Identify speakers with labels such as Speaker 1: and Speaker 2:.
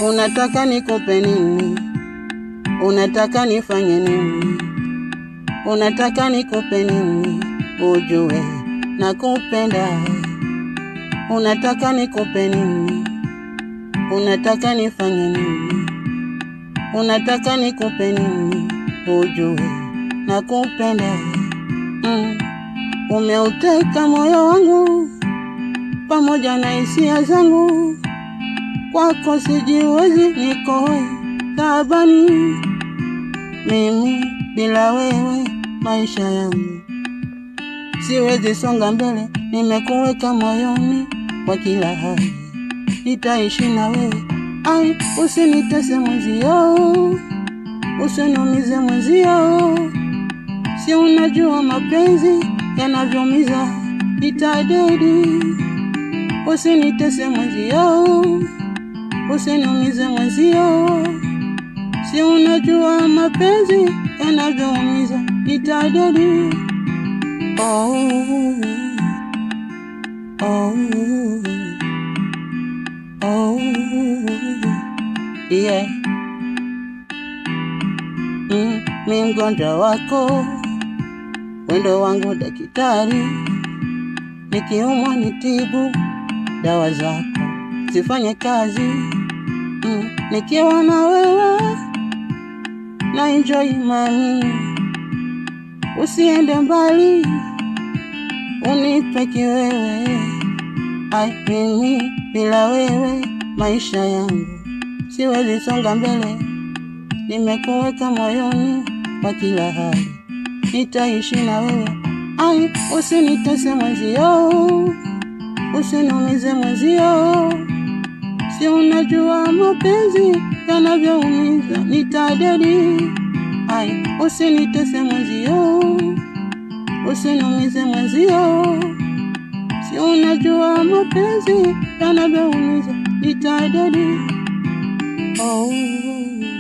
Speaker 1: Unataka nikupe nini? Unataka nifanye nini? Unataka nikupe nini? Ujue nakupenda. Unataka nikupe nini? Unataka nifanye nini? Unataka nikupe nini? Ujue nakupenda. Umeuteka moyo wangu pamoja na hisia zangu, kwako sijiwezi, niko taabani. Mimi bila wewe maisha yangu siwezi songa mbele, nimekuweka moyoni kwa kila hali, nitaishi na wewe. Ai, usinitese mwenzio, usiniumize mwenzio, si unajua mapenzi yanavyomiza, nitadedi. Usinitese mwenzio, usiniumize mwenzio, si unajua mapenzi yanavyomiza, nitadedi. Oh, oh, oh, yeah. Mi mgonjwa wako, wendo wangu daktari, nikiumwa nitibu, dawa zako zifanye kazi. Nikiwa na wewe na enjoy mami, usiende mbali, unipe kiwewe. Ai, mimi bila wewe maisha yangu siwezi songa mbele, nimekuweka moyoni kwa kila hali, nitaishi na wewe. Ai, usinitese mwenzio, usiniumize mwenzio, si unajua mapenzi yanavyoumiza, nitadedi. Ai, usinitese mwenzio, usiniumize mwenzio, si unajua mapenzi yanavyoumiza, nitadedi. Oh.